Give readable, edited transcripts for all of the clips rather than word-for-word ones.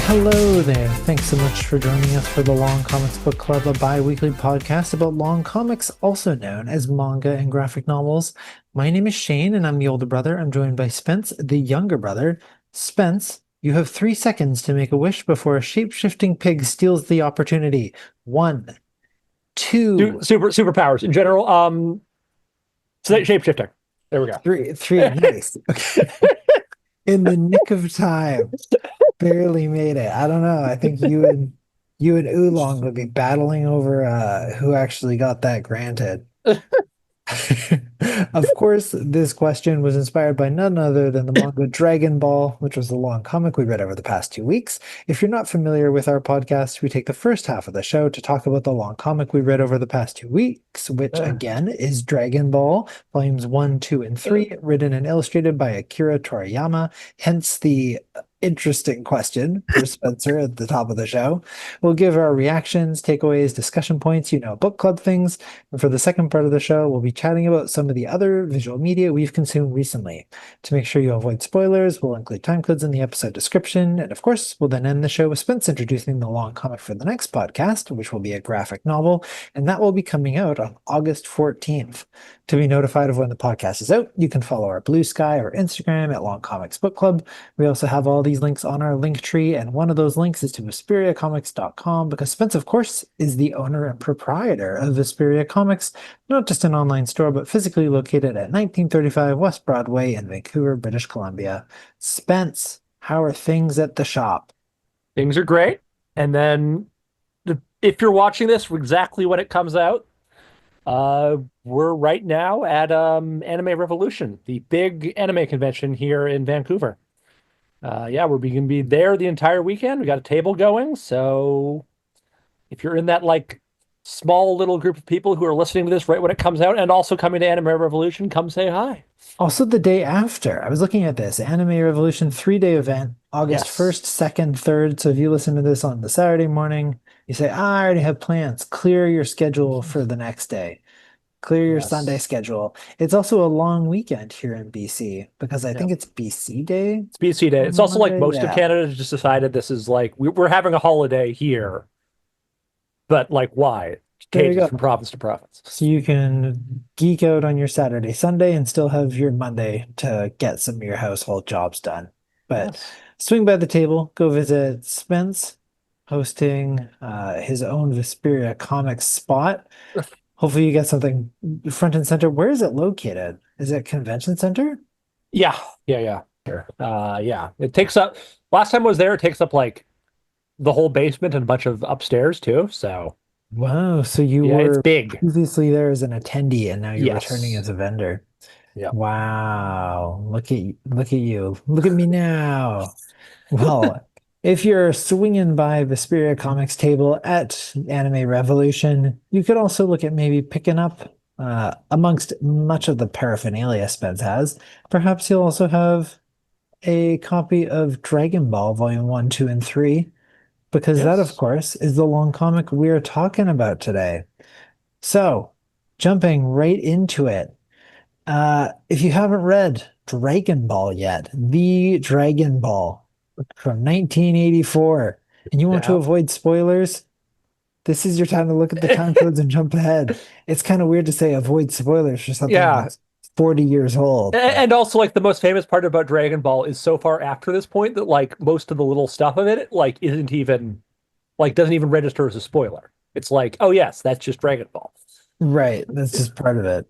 Hello there. Thanks so much for joining us for the Long Comics Book Club, a bi-weekly podcast about long comics, also known as manga and graphic novels. My name is Shane, and I'm the older brother. I'm joined by Spence, the younger brother. Spence, you have 3 seconds to make a wish before a shape-shifting pig steals the opportunity. 1, 2, Superpowers in general. Shapeshifting. There we go. 3. Nice. Okay. In the nick of time. Barely made it. I don't know. I think you and Oolong would be battling over who actually got that granted. Of course, this question was inspired by none other than the manga Dragon Ball, which was the long comic we read over the past 2 weeks. If you're not familiar with our podcast, we take the first half of the show to talk about the long comic we read over the past 2 weeks, which again is Dragon Ball, volumes 1, 2, and 3, written and illustrated by Akira Toriyama, hence the interesting question for Spencer at the top of the show. We'll give our reactions, takeaways, discussion points, book club things. And for the second part of the show, we'll be chatting about some of the other visual media we've consumed recently. To make sure you avoid spoilers, we'll include time codes in the episode description. And of course, we'll then end the show with Spence introducing the long comic for the next podcast, which will be a graphic novel. And that will be coming out on August 14th. To be notified of when the podcast is out, you can follow our Blue Sky or Instagram at Long Comics Book Club. We also have all these links on our link tree, and one of those links is to VesperiaComics.com, because Spence, of course, is the owner and proprietor of Vesperia Comics, not just an online store, but physically located at 1935 West Broadway in Vancouver, British Columbia. Spence, how are things at the shop? Things are great. And then if you're watching this exactly when it comes out, we're right now at Anime Revolution, the big anime convention here in Vancouver. We're going to be there the entire weekend. We got a table going, so if you're in that small little group of people who are listening to this right when it comes out and also coming to Anime Revolution, come say hi. Also the day after, I was looking at this, Anime Revolution 3-day event, August 1st, 2nd, 3rd. So if you listen to this on the Saturday morning, you say, I already have plans. Clear your schedule for the next day. Clear your Sunday schedule. It's also a long weekend here in BC because I think it's BC Day. It's BC Day. It's also most of Canada just decided this is we're having a holiday here. But why? It changes from province to province. So you can geek out on your Saturday, Sunday, and still have your Monday to get some of your household jobs done. But swing by the table, go visit Spence, hosting his own Vesperia Comics spot. Hopefully you get something front and center. Where is it located? Is it Convention Center? Yeah. Sure. It takes up, last time I was there, it takes up the whole basement and a bunch of upstairs too. So wow. So you were it's big. Previously there as an attendee and now you're returning as a vendor. Yeah. Wow. Look at you. Look at me now. Well, if you're swinging by Vesperia Comics table at Anime Revolution, you could also look at maybe picking up, amongst much of the paraphernalia Spence has, perhaps you'll also have a copy of Dragon Ball Volume 1, 2, and 3, because that, of course, is the long comic we're talking about today. So, jumping right into it, if you haven't read Dragon Ball yet, the Dragon Ball from 1984, and you want to avoid spoilers, this is your time to look at the time codes and jump ahead. It's kind of weird to say avoid spoilers for something that's 40 years old. And also, the most famous part about Dragon Ball is so far after this point that, most of the little stuff of it, isn't even, doesn't even register as a spoiler. It's oh, yes, that's just Dragon Ball. Right, that's just part of it.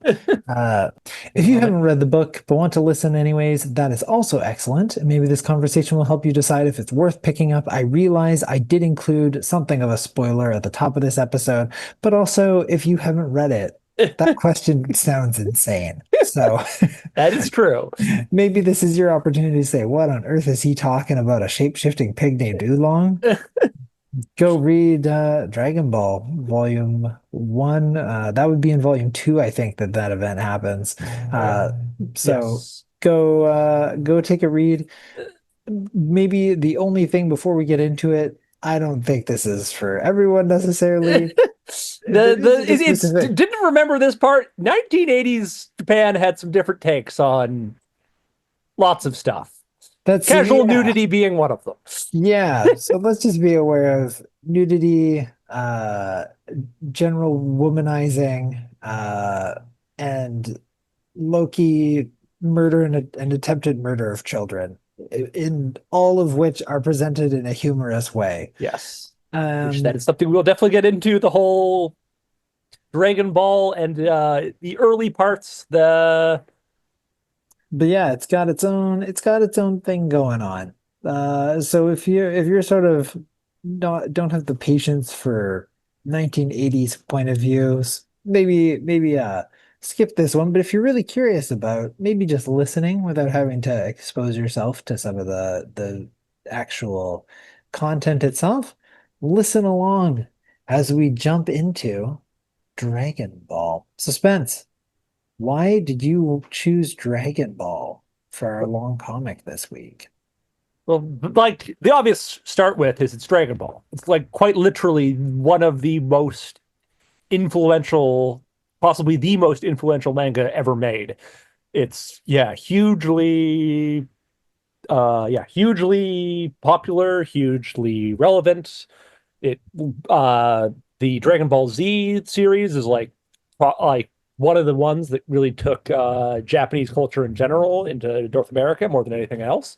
If you haven't read the book but want to listen anyways, that is also excellent. Maybe this conversation will help you decide if it's worth picking up. I realize I did include something of a spoiler at the top of this episode, but also if you haven't read it, that question sounds insane. So that is true. Maybe this is your opportunity to say, what on earth is he talking about? A shape-shifting pig named Oolong? Go read Dragon Ball Volume 1. That would be in Volume 2, I think, that event happens. Go take a read. Maybe the only thing before we get into it, I don't think this is for everyone necessarily. Didn't remember this part. 1980s Japan had some different takes on lots of stuff. That's Casual yeah. nudity being one of them. Yeah, so let's just be aware of nudity, general womanizing, and Loki murder and attempted murder of children, in all of which are presented in a humorous way. Yes. Which that Um, is something we'll definitely get into the whole Dragon Ball and the early parts, the but yeah, it's got its own thing going on. So if you're sort of not don't have the patience for 1980s point of views, maybe skip this one. But if you're really curious about maybe just listening without having to expose yourself to some of the actual content itself, listen along as we jump into Dragon Ball. Suspense. Why did you choose Dragon Ball for our long comic this week? well, like the obvious start with is it's Dragon Ball. It's like quite literally one of the most influential, possibly the most influential manga ever made. It's hugely popular, hugely relevant. It the Dragon Ball Z series is like one of the ones that really took Japanese culture in general into North America more than anything else.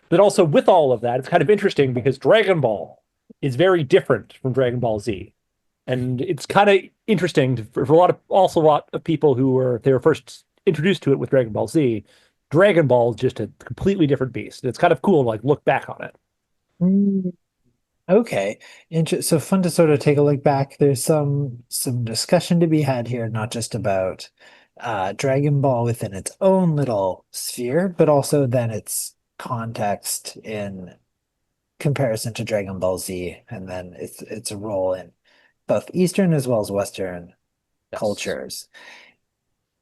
But also with all of that, it's kind of interesting because Dragon Ball is very different from Dragon Ball Z. And it's kind of interesting for a lot of people who were first introduced to it with Dragon Ball Z. Dragon Ball is just a completely different beast. It's kind of cool to like look back on it. Mm, okay. So fun to sort of take a look back. There's some discussion to be had here, not just about Dragon Ball within its own little sphere, but also then its context in comparison to Dragon Ball Z, and then its role in both Eastern as well as Western Yes. cultures.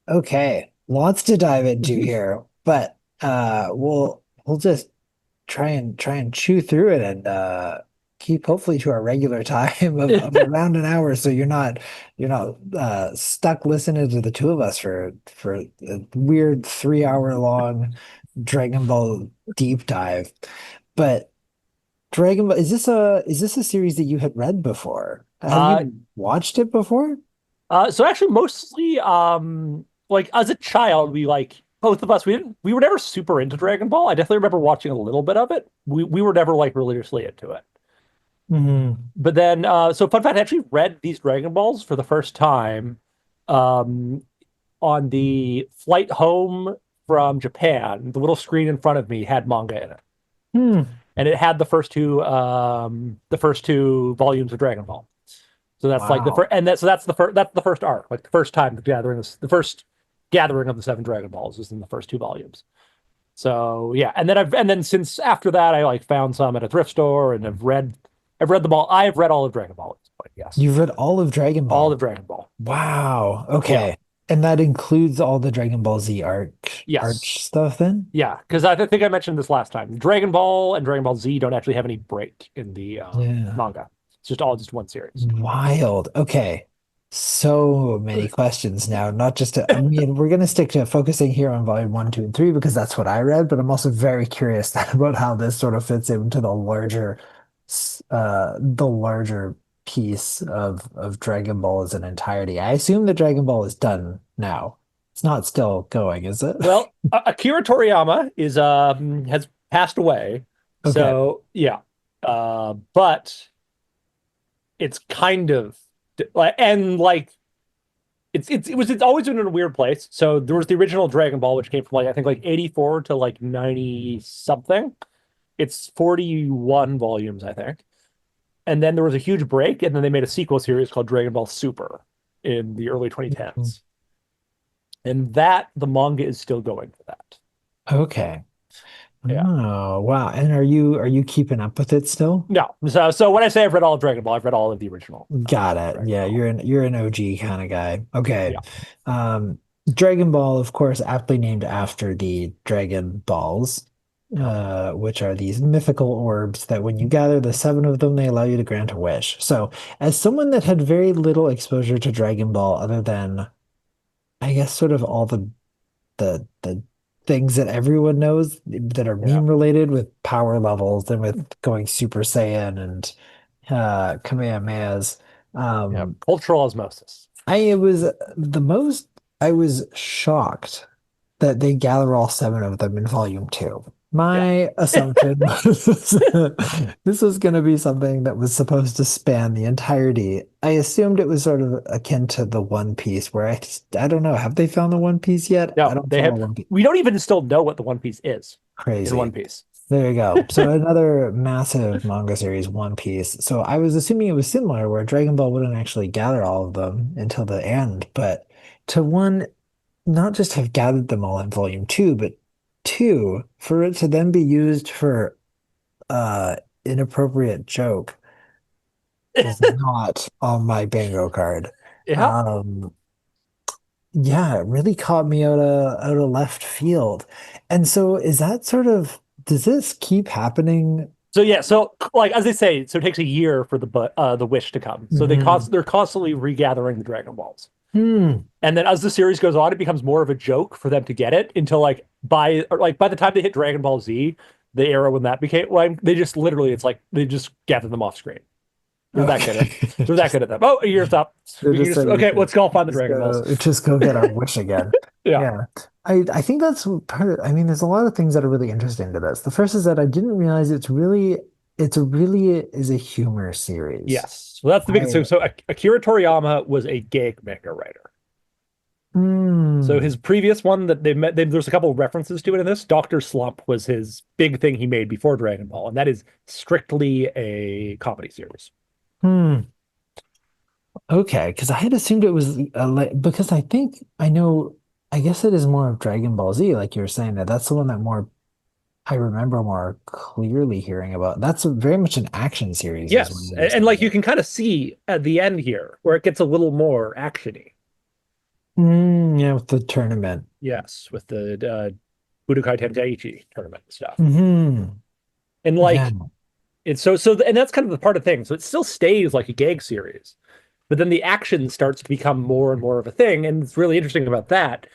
Okay, lots to dive into here, but we'll just try and chew through it and keep hopefully to our regular time of around an hour, so you're not stuck listening to the two of us for a weird 3 hour long Dragon Ball deep dive. But Dragon Ball, is this a series that you had read before? Have Uh, you watched it before? so actually, mostly, like as a child, we like both of us. We were never super into Dragon Ball. I definitely remember watching a little bit of it. We were never like religiously into it. Hmm. But then, so fun fact, I actually read these Dragon Balls for the first time, um, on the flight home from Japan. The little screen in front of me had manga in it, Hmm. and it had the first two volumes of Dragon Ball. So that's like the first, Wow. and that's the first arc, like the first time the first gathering of the seven Dragon Balls is in the first two volumes. So yeah, and then since after that, I like found some at a thrift store and I've read them all. I've read all of Dragon Ball at this point. Yes, You've read all of Dragon all of Ball. Dragon Ball. Wow. Yeah. Okay. And that includes all the Dragon Ball Z arch Yes. stuff then? Yeah, because I think I mentioned this last time. Dragon Ball and Dragon Ball Z don't actually have any break in the Yeah. manga. It's just all just one series. Wild. Okay. So many questions now. Not just to, I mean, we're gonna stick to focusing here on volume one, two, and three because that's what I read, but I'm also very curious about how this sort of fits into the larger piece of Dragon Ball as an entirety. I assume that Dragon Ball is done now. It's not still going, is it? Well, Akira Toriyama is has passed away, Okay. so yeah. But it's kind of like and like it's always been in a weird place. So there was the original Dragon Ball, which came from like I think like 84 to like 90 something. It's 41 volumes, I think. And then there was a huge break, and then they made a sequel series called Dragon Ball Super in the early 2010s. And that the manga is still going for that. Okay. Yeah. Oh, wow. And are you keeping up with it still? No. So when I say I've read all of Dragon Ball, I've read all of the original Got it. Dragon Yeah, Ball. you're an OG kind of guy. Okay. Yeah. Um, Dragon Ball, of course, aptly named after the Dragon Balls, which are these mythical orbs that when you gather the seven of them, they allow you to grant a wish. So, as someone that had very little exposure to Dragon Ball, other than I guess sort of all the things that everyone knows that are Yeah. meme related with power levels and with going Super Saiyan and Kamehamehas. Yeah. Um, Cultural osmosis. I it was the most I was shocked that they gather all seven of them in volume two. Yeah. My assumption was this was going to be something that was supposed to span the entirety. I assumed it was sort of akin to the One Piece, where I don't know. Have they found the One Piece yet? I No, don't they follow have. One Piece. We don't even still know what the One Piece is in One Crazy. Piece. There you go. So another massive manga series, One Piece. So I was assuming it was similar, where Dragon Ball wouldn't actually gather all of them until the end, but to one not just have gathered them all in volume two, but two, for it to then be used for inappropriate joke is not on my bingo card. Yeah. Um, yeah, it really caught me out of left field. And so is that sort of does this keep happening? So yeah, so like as they say, so it takes a year for the wish to come. So Mhm. they're constantly regathering the Dragon Balls. Hmm. And then as the series goes on, it becomes more of a joke for them to get it until by the time they hit Dragon Ball Z, the era when that became like they just literally it's like they just gather them off screen. They're that good at Okay. they're that good at them. Oh, a year's up. They're We can just just so okay, used to let's go find the just Dragon Balls. go get our wish again. Yeah. Yeah. I think that's part of, I mean, there's a lot of things that are really interesting to this. The first is that I didn't realize it's really is a humor series. Yes. So that's the biggest I thing. So Akira Toriyama was a gag manga writer. So his mm, previous one that there's a couple of references to it in this. Doctor Slump was his big thing he made before Dragon Ball, and that is strictly a comedy series. hmm. Okay, because I had assumed it was because I think I know I guess it is more of Dragon Ball Z, like you were saying that that's the one that more I remember more clearly hearing about. That's very much an action series, is what Yes, I and understand like you it. can kind of see at the end here where it gets a little more actiony. Yeah, with the tournament. Yes, with the Budokai Tenkaichi tournament stuff, Hmm. and Yeah. like it's and that's kind of the part of thing. So it still stays like a gag series, but then the action starts to become more and more of a thing. And it's really interesting about that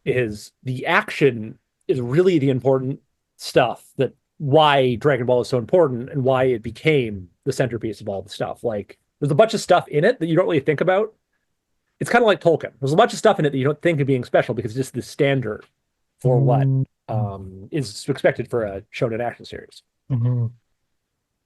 is the action is really the important stuff that why Dragon Ball is so important and why it became the centerpiece of all the stuff. Like there's a bunch of stuff in it that you don't really think about. It's kind of like Tolkien. There's a bunch of stuff in it that you don't think of being special because it's just the standard for what Mm-hmm. is expected for a shonen action series.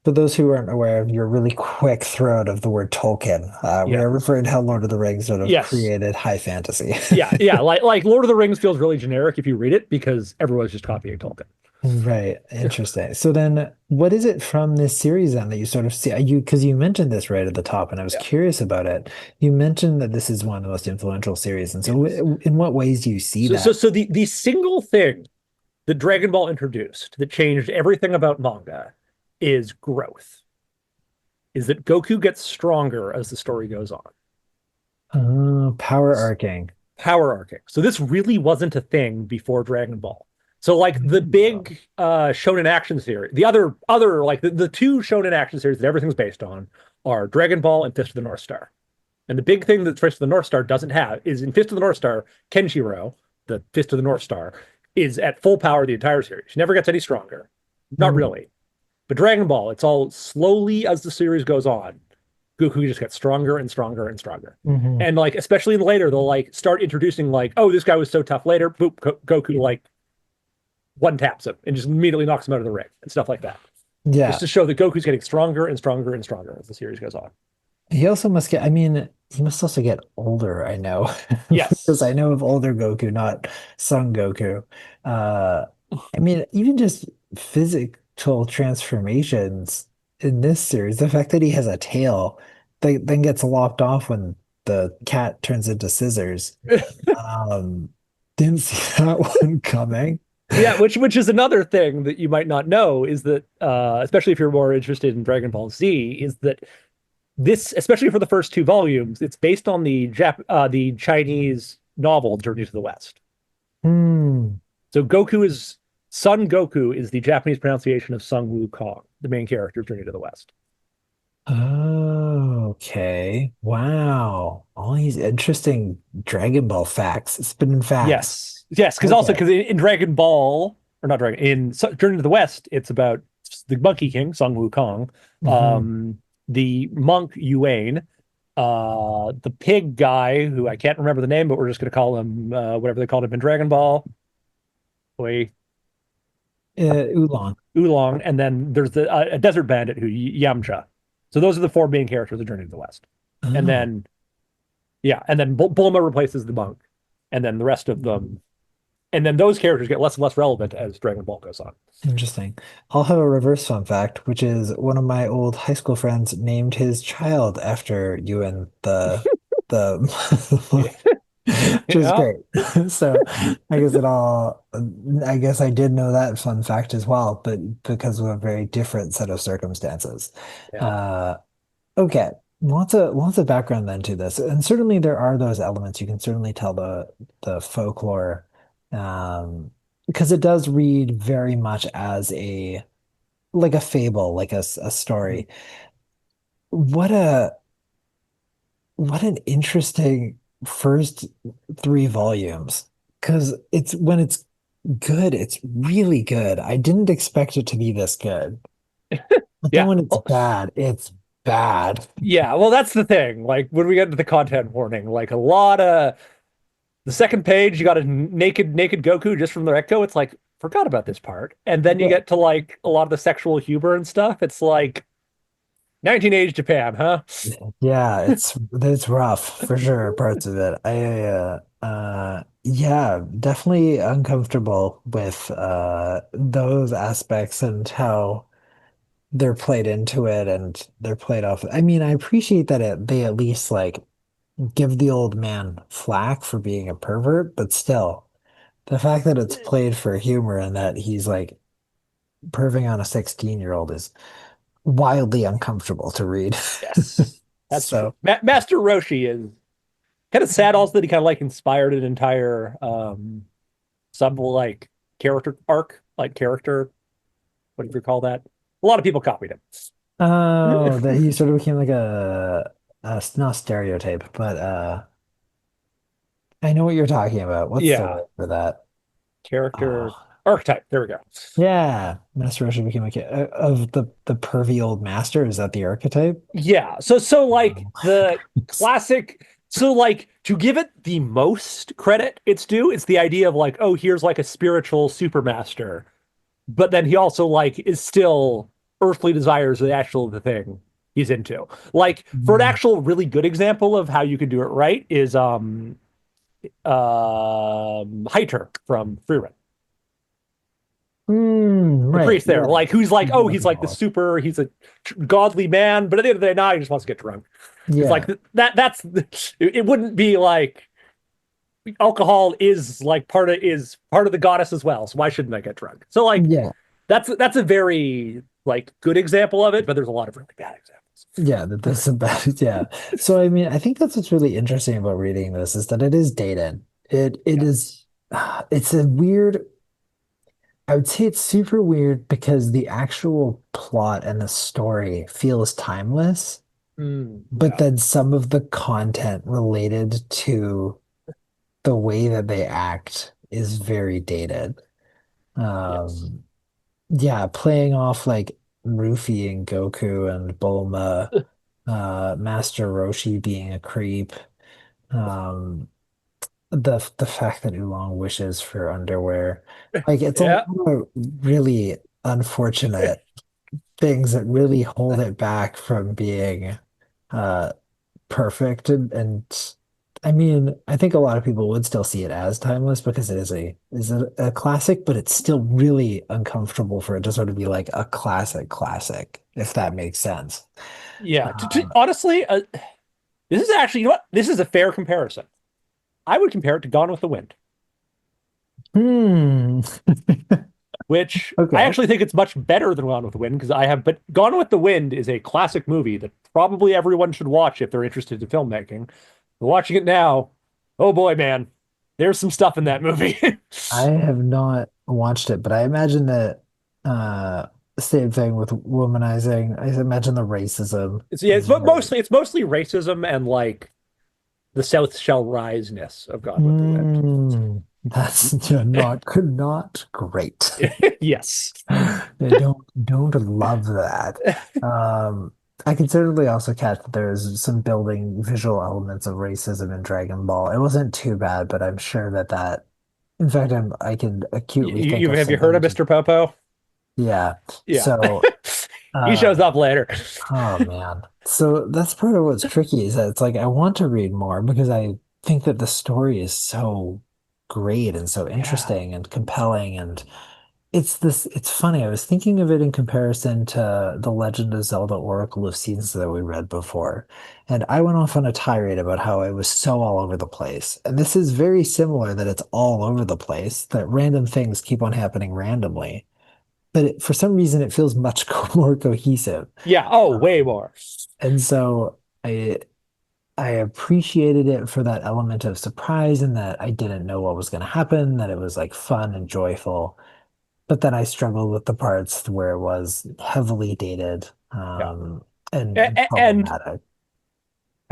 For those who aren't aware of your really quick throat of the word Tolkien, we Yeah. are referring to how Lord of the Rings sort of Yes. created high fantasy. Yeah. Like Lord of the Rings feels really generic if you read it because everyone's just copying Tolkien. Right. Interesting. So then what is it from this series then that you sort of see because you mentioned this right at the top and I was Yeah. curious about it. You mentioned that this is one of the most influential series. And so Yes. in what ways do you see So that? so the single thing that Dragon Ball introduced that changed everything about manga is growth. Is that Goku gets stronger as the story goes on. Power arcing. Power arcing. So this really wasn't a thing before Dragon Ball. So like the big shonen action series, the other like the two shonen action series that everything's based on are Dragon Ball and Fist of the North Star. And the big thing that Fist of the North Star doesn't have is in Fist of the North Star, Kenshiro, the Fist of the North Star, is at full power the entire series. He never gets any stronger. Not Mm, really. But Dragon Ball, it's all slowly as the series goes on. Goku just gets stronger and stronger and stronger. mhm. And like, especially later, they'll like start introducing like, oh, this guy was so tough later. Boop, Goku like one taps him and just immediately knocks him out of the ring and stuff like that. Just Yeah. to show that Goku's getting stronger and stronger and stronger as the series goes on. He also must get, I mean, he must also get older, I know. Because I Yes. know of older Goku, not Son Goku. Uh, I mean, even just physical transformations in this series, the fact that he has a tail that then gets lopped off when the cat turns into scissors. Um, didn't see that one coming. Yeah, which is another thing that you might not know is that especially if you're more interested in Dragon Ball Z, is that this, especially for the first two volumes, it's based on the Chinese novel Journey to the West. Hmm. So Goku is Son Goku is the Japanese pronunciation of Sun Wukong, the main character of Journey to the West. Oh, Okay. Wow. All these interesting Dragon Ball facts. Spinning facts. Yes, yes, because also Okay. because in Dragon Ball or not Dragon in Journey to the West, it's about the Monkey King Sun Wukong, Hmm. um, the monk Yuan, the pig guy who I can't remember the name, but we're just going to call him whatever they called him in Dragon Ball, boy Oolong. Oolong, and then there's a desert bandit who Yamcha. So those are the four main characters of Journey to the West, and Oh, then yeah, and then Bulma replaces the monk, and then the rest of them, and then those characters get less and less relevant as Dragon Ball goes on. interesting. I'll have a reverse fun fact, which is one of my old high school friends named his child after you and the which is Yeah, great. So I guess I did know that fun fact as well, but because of a very different set of circumstances. yeah. Uh, okay. Lots of background then to this. And certainly there are those elements. You can certainly tell the folklore, because it does read very much as a like a fable, like a story. What a what an interesting first three volumes. Because it's when it's good, it's really good. I didn't expect it to be this good. But then Yeah. when it's Well, bad, it's bad. yeah. Well, that's the thing. Like when we get into the content warning, like a lot of the second page, you got a naked Goku just from the Recto. It's like forgot about this part, and then you Yeah. get to like a lot of the sexual humor and stuff. It's like 1980s Japan, huh? Yeah, it's rough for sure, parts of it. Yeah, definitely uncomfortable with those aspects and how they're played into it and they're played off. I mean, I appreciate that they at least like give the old man flack for being a pervert, but still, the fact that it's played for humor and that he's like perving on a 16-year-old is wildly uncomfortable to read. Yes, that's true. So, Master Roshi is kind of sad also that he kind of like inspired an entire sub like character arc, like character, what do you call that? A lot of people copied him. oh, that he sort of became like not stereotype, but I know what you're talking about. What's the Yeah, word for that? character Oh, archetype. There we go. yeah, Master Roshi became like of the pervy old master. Is that the archetype? Yeah. So like Oh. the classic so like to give it the most credit it's due, it's the idea of like, oh, here's like a spiritual supermaster. But then he also like is still earthly desires the actual the thing he's into. Like for an Mm. actual really good example of how you could do it right is Heiter from Freerun. The Right. priest there, Yeah. like who's like, oh, he's like the Wonderful. super, he's a godly man, but at the end of the day, nah, he just wants to get drunk. It's like Yeah. that's it wouldn't be like alcohol is part of the goddess as well. So why shouldn't I get drunk? So like Yeah. that's a very like good example of it, but there's a lot of really bad examples. Yeah. That's about yeah. So I mean, I think that's what's really interesting about reading this is that it is dated. It Yeah. is it's a weird I would say it's super weird because the actual plot and the story feels timeless, but Yeah. then some of the content related to the way that they act is very dated. Yes. Um, yeah, playing off like Rufy and Goku and Bulma, Master Roshi being a creep, um, the fact that Oolong wishes for underwear, like it's a Yeah. lot of really unfortunate things that really hold it back from being uh perfect and I mean I think a lot of people would still see it as timeless because it is a classic, but it's still really uncomfortable for it to sort of be like a classic, if that makes sense. Yeah. Um, Honestly, this is actually, you know what? This is a fair comparison. I would compare it to Gone with the Wind, hmm. which I Okay. actually think it's much better than Gone with the Wind because I have, but Gone with the Wind is a classic movie that probably everyone should watch if they're interested in filmmaking. But watching it now, oh boy, man, there's some stuff in that movie. I have not watched it, but I imagine that uh same thing with womanizing. I imagine the racism It's yeah, is very. it's mostly racism and like the South shall rise-ness of Gone with the Wind. That's not great. Yes. I don't love that. Um, I can certainly also catch that there's some building visual elements of racism in Dragon Ball. It wasn't too bad, but I'm sure that in fact I can acutely think of Have you some heard of images. Mr. Popo? Yeah. Yeah. So He shows uh up later. oh man. So that's part of what's tricky is that it's like I want to read more because I think that the story is so great and so Yeah. interesting and compelling and it's funny. I was thinking of it in comparison to The Legend of Zelda Oracle of Seasons that we read before. And I went off on a tirade about how I was so all over the place. And this is very similar that it's all over the place, that random things keep on happening randomly. But for some reason, it feels much more cohesive. Yeah. Oh, way Um, more. and so I appreciated it for that element of surprise and that I didn't know what was going to happen, that it was like fun and joyful. But then I struggled with the parts where it was heavily dated Yeah. and And problematic.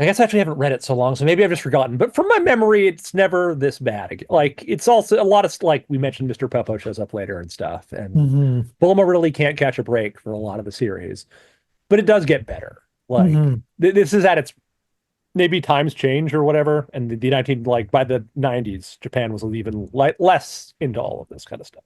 I guess I actually haven't read it so long, so maybe I've just forgotten. But from my memory, it's never this bad. Like it's also a lot of like we mentioned, Mr. Popo shows up later and stuff, and Hmm. Bulma really can't catch a break for a lot of the series. But it does get better. Like Hmm. this is at its maybe times change or whatever, and the 19 like by the 90s, Japan was even less into all of this kind of stuff,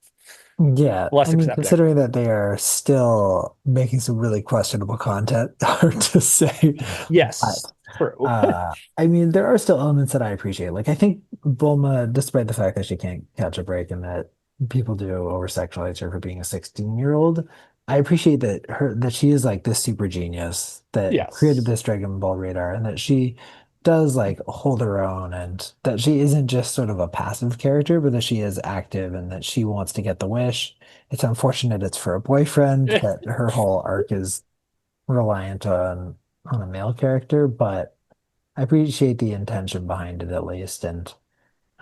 Yeah, I less mean, accepting. considering that they are still making some really questionable content, hard to say. Yes, But true. I mean, there are still elements that I appreciate. Like, I think Bulma, despite the fact that she can't catch a break and that people do over-sexualize her for being a 16-year-old, I appreciate that she is like this super genius that created Yes. this Dragon Ball radar and that she does like hold her own and that she isn't just sort of a passive character, but that she is active and that she wants to get the wish. It's unfortunate it's for a boyfriend that her whole arc is reliant on a male character, but I appreciate the intention behind it at least. And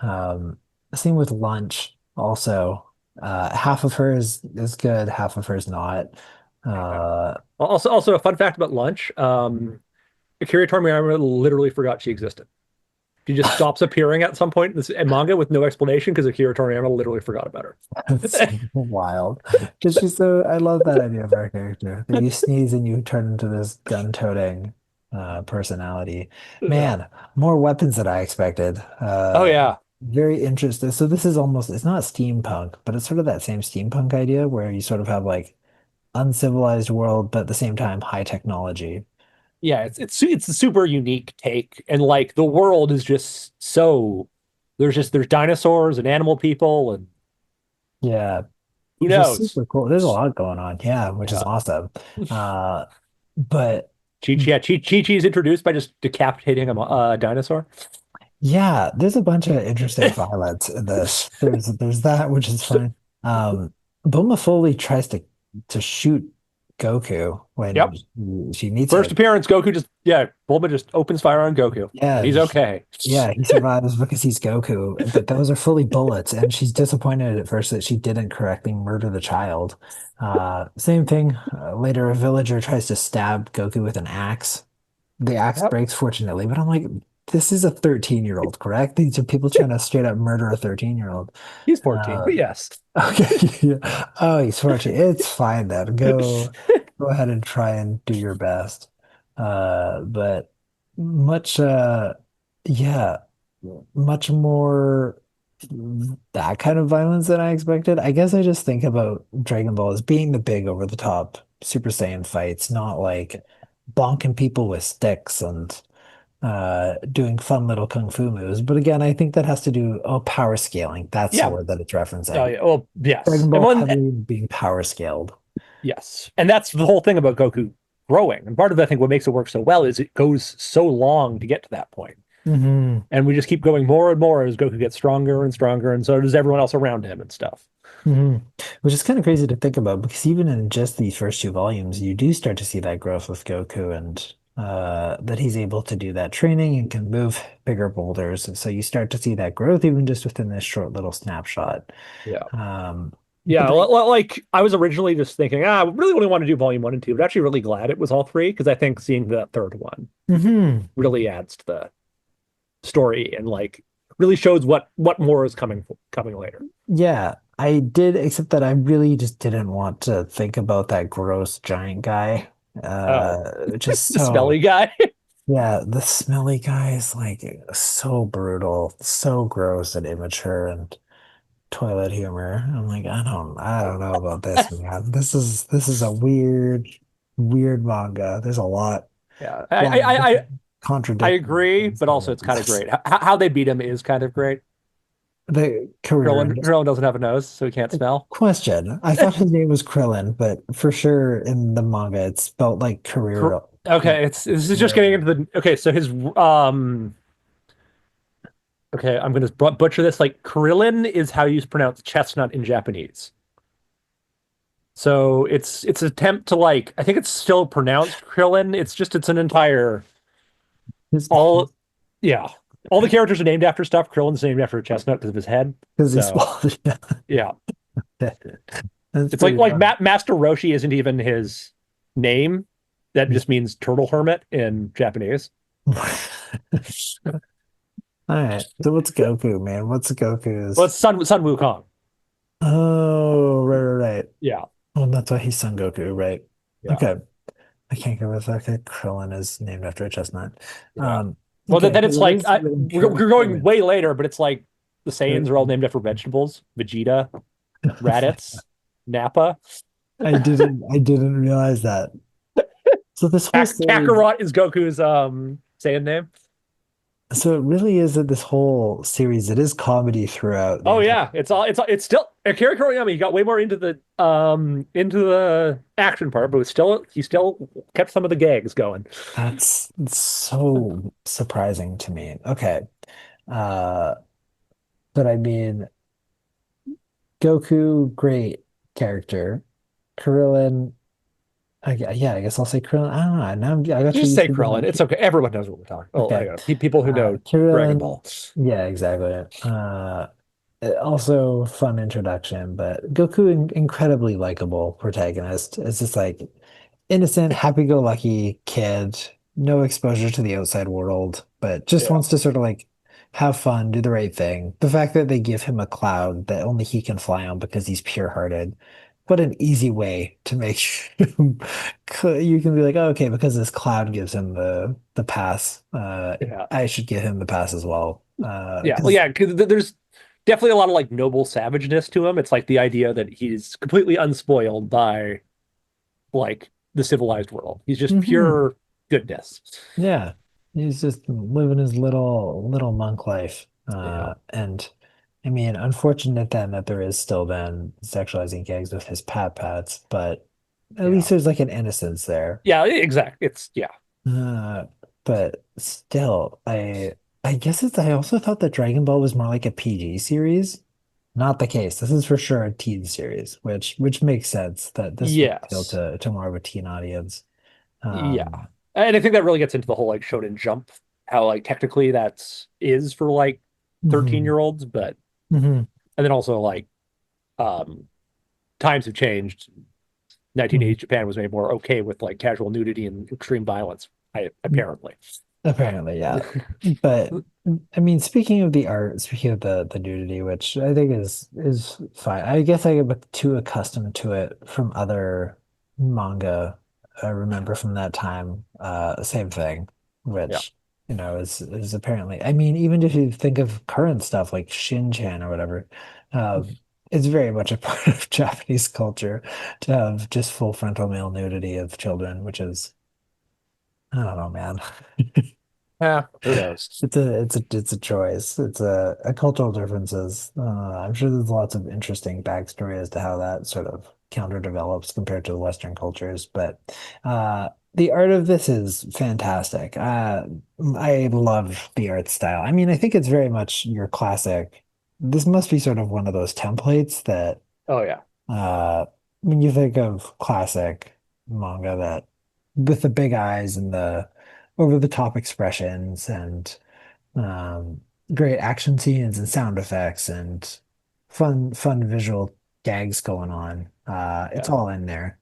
um, same with Lunch also. Half of her is good, half of her is not. Uh, Also a fun fact about Lunch. Akira Toriyama literally forgot she existed. She just stops appearing at some point in this manga with no explanation because Akira Toriyama literally forgot about her. it's wild because she's so. I love that idea of our character that you sneeze and you turn into this gun-toting personality. Yeah. Man, more weapons than I expected. Oh yeah. Very interesting. So this is almost, it's not steampunk, but it's sort of that same steampunk idea where you sort of have like uncivilized world, but at the same time high technology. Yeah, it's a super unique take, and like the world is just so there's dinosaurs and animal people and Yeah, who which is knows? super cool. There's a lot going on. Yeah, which is Yeah. awesome. Uh, but Chi Chi is introduced by just decapitating a dinosaur. yeah, there's a bunch of interesting violence in this. There's that, which is fun. Bulma Foley tries to shoot Goku when Yep. she meets First him. appearance, Goku just yeah, Bulma just opens fire on Goku, and Yeah, he's okay. yeah, he survives because he's Goku, but those are fully bullets, and she's disappointed at first that she didn't correctly murder the child. Same thing. Later, a villager tries to stab Goku with an axe. The axe Yep. breaks, fortunately, but I'm like, this is a 13-year-old, correct? These are people trying to straight up murder a 13-year-old. He's 14, Uh, but yes. okay, yeah. Oh, he's 14. It's fine then. Go ahead and try and do your best. But much, yeah, much more that kind of violence than I expected. I guess I just think about Dragon Ball as being the big over the top Super Saiyan fights, not like bonking people with sticks and doing fun little kung fu moves. But again, I think that has to do, oh, power scaling. That's the Yeah. word that it's Oh referencing. yeah. Well, yes. Dragon And Ball one heavily being power scaled. yes. And that's the whole thing about Goku growing. And part of I think what makes it work so well is it goes so long to get to that point. Hmm. And we just keep going more and more as Goku gets stronger and stronger, and so does everyone else around him and stuff. Hmm. Which is kind of crazy to think about because even in just these first two volumes, you do start to see that growth with Goku and that he's able to do that training and can move bigger boulders. And so you start to see that growth even just within this short little snapshot. Yeah. Um, Yeah, But they, like I was originally just thinking, I really only want to do volume one and two, but actually really glad it was all three because I think seeing the third one Mhm. really adds to the story and like really shows what more is coming later. Yeah, I did, except that I really just didn't want to think about that gross giant guy. Oh, Just the smelly so, guy. yeah, the smelly guy is like so brutal, so gross and immature and toilet humor. I'm like, I don't know about this, man. This is a weird manga. There's Yeah, lot of I contradicting agree, things but going also on it's in kind of this. great. How they beat him is kind of great. The Krillin. Krillin doesn't have a nose, so he can't smell. Question. I thought his name was Krillin, but for sure in the manga it's spelled like career, like Okay, it's this is just getting Krillin. into the okay. So his okay, I'm gonna butcher this. Like Krillin is how you pronounce chestnut in Japanese. So it's an attempt to like I think it's still pronounced Krillin. It's an entire all yeah. All the characters are named after stuff. Krillin's named after a chestnut because of his head. Because he So swallowed yeah. it. That's It's pretty like funny. Master Roshi isn't even his name. That just means turtle hermit in Japanese. All right. So what's Goku, man? What's Well, Goku's? it's Sun Wukong. Oh, right. Yeah, Oh, that's why he's Son Goku, right? yeah, Okay. I can't go with that. Okay, Krillin is named after a chestnut. yeah. Um, Well, okay, then so it's it like is written we're going Krillin. way later, but it's like the Saiyans are all Krillin. named after vegetables: Vegeta, Raditz, Nappa. I didn't realize that. So this whole series, Kakarot is Goku's Saiyan name. so it really is that this whole series, it is comedy throughout the Oh entire. yeah, it's still Akira Toriyama. He got way more into the action part, but he still kept some of the gags going. That's so surprising to me. Okay. Uh, but I mean, Goku, great character. Krillin, yeah, I guess I'll say Krillin. I don't know. Now I got you Just used say to being Krillin. like, It's okay. Everyone knows what we're talking. Oh, okay. hang on. People who know Dragon Krillin, Ball. yeah, exactly. Also fun introduction, but Goku, incredibly likable protagonist. It's just like innocent, happy-go-lucky kid, no exposure to the outside world, but just Yeah, wants to sort of like have fun, do the right thing. The fact that they give him a cloud that only he can fly on because he's pure-hearted. What an easy way to make him, you can be like, oh, okay, because this cloud gives him the pass. yeah, I should give him the pass as well. yeah. Well, Because yeah, because there's definitely a lot of like noble savageness to him. It's like the idea that he's completely unspoiled by like the civilized world. He's just pure goodness. Yeah, he's just living his little monk life. Yeah, And I mean, unfortunate then that there is still then sexualizing gags with his pats, but at yeah, least there's like an innocence there. yeah. Exactly. It's yeah, Uh, but still, I guess I also thought that Dragon Ball was more like a PG series. Not the case. This is for sure a teen series, which makes sense that this would appeal yes, to more of a teen audience. yeah. Um, And I think that really gets into the whole like Shonen Jump, how like technically that's is for like 13 mhm, year olds, but mhm, and then also like um times have changed. mhm. 1980s Japan was made more okay with like casual nudity and extreme violence, apparently. Apparently, yeah. But I mean, speaking of the art, speaking of the nudity, which I think is fine. I guess I get too accustomed to it from other manga. I remember from that time, same thing, Yeah. which is apparently. I mean, even if you think of current stuff like Shin-chan or whatever, uh, it's very much a part of Japanese culture to have just full frontal male nudity of children, which is I don't know, man. Yeah, who knows? It's a choice. It's a cultural differences. I'm sure there's lots of interesting backstory as to how that sort of counter develops compared to the Western cultures. But the art of this is fantastic. I love the art style. I mean, I think it's very much your classic. This must be sort of one of those templates that Oh yeah. uh, when you think of classic manga that with the big eyes and the over the top expressions and um, great action scenes and sound effects and fun visual gags going on. It's Yeah. all in there.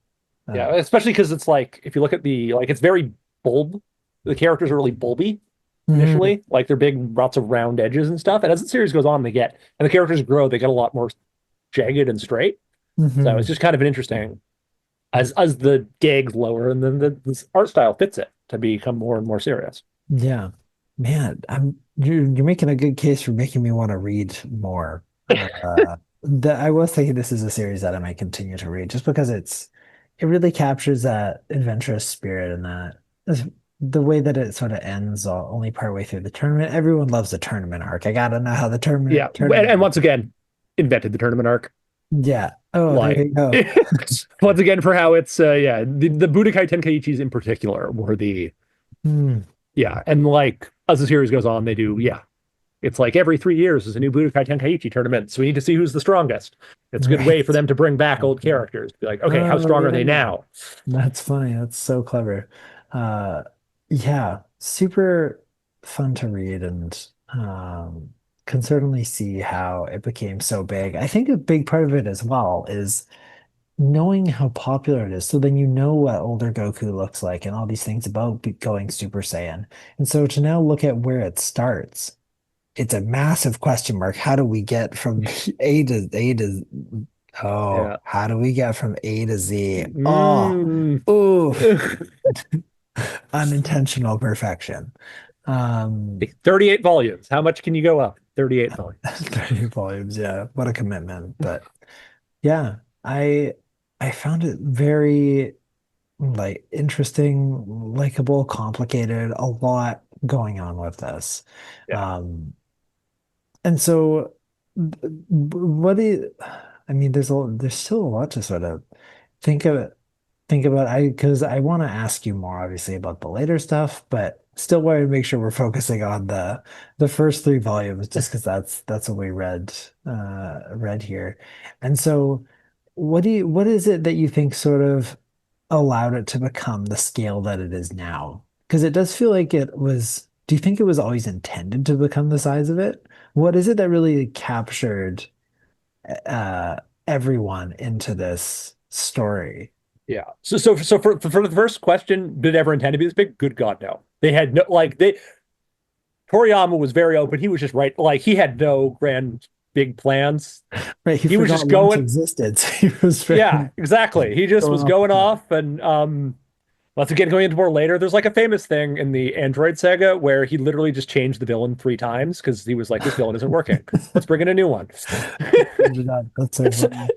Yeah, Uh, especially because it's like if you look at the like it's very bulb. The characters are really bulby mhm, initially, like they're big, lots of round edges and stuff. And as the series goes on, they get and the characters grow, they get a lot more jagged and straight. So it's mhm. just kind of an interesting as the gags lower, and then the art style fits it to become more and more serious. Yeah, man, you're making a good case for making me want to read more. I was thinking this is a series that I might continue to read just because it really captures that adventurous spirit and the way that it sort of ends only partway through the tournament. Everyone loves the tournament arc. I gotta know how the Yeah, tournament and arc. once again, invented the tournament arc. Yeah. Oh, there Like you go. once again for how it's yeah the Budokai Tenkaichis in particular were the Hmm. yeah and like as the series goes on they do yeah it's like every 3 years is a new Budokai Tenkaichi tournament, so we need to see who's the strongest. It's a good way for Right. them to bring back old characters. Be like, okay, how Oh, strong are they yeah. now? That's funny. That's so clever. Uh, yeah, super fun to read and can certainly see how it became so big. I think a big part of it as well is knowing how popular it is. So then you know what older Goku looks like and all these things about going Super Saiyan. And so to now look at where it starts, it's a massive question mark. How do we get from A to Oh, Yeah. how do we get from A to Z? Oh, Mm. oof, unintentional perfection. 38 volumes. How much can you go up? 38 volumes. 30 volumes, yeah, what a commitment. But yeah, I I found it very like interesting, likable, complicated, a lot going on with this. Yeah. Um, and so what do you, I mean, there's still a lot to sort of think of think about. Because I want to ask you more obviously about the later stuff, but still want to make sure we're focusing on the first three volumes just because that's what we read here. And so what is it that you think sort of allowed it to become the scale that it is now? Because it does feel like it was, do you think it was always intended to become the size of it? What is it that really captured uh everyone into this story? Yeah. So for the first question, did it ever intend to be this big? Good God, no. They had no like they Toriyama was very open. He was just right. Like he had no grand big plans. Right, he He was forgot just lunch going. existed. So he was Yeah, very exactly. He just going was off going the off and once again going into more later, there's like a famous thing in the Android saga where he literally just changed the villain 3 times because he was like, this villain isn't working. Let's bring in a new one. That's so funny.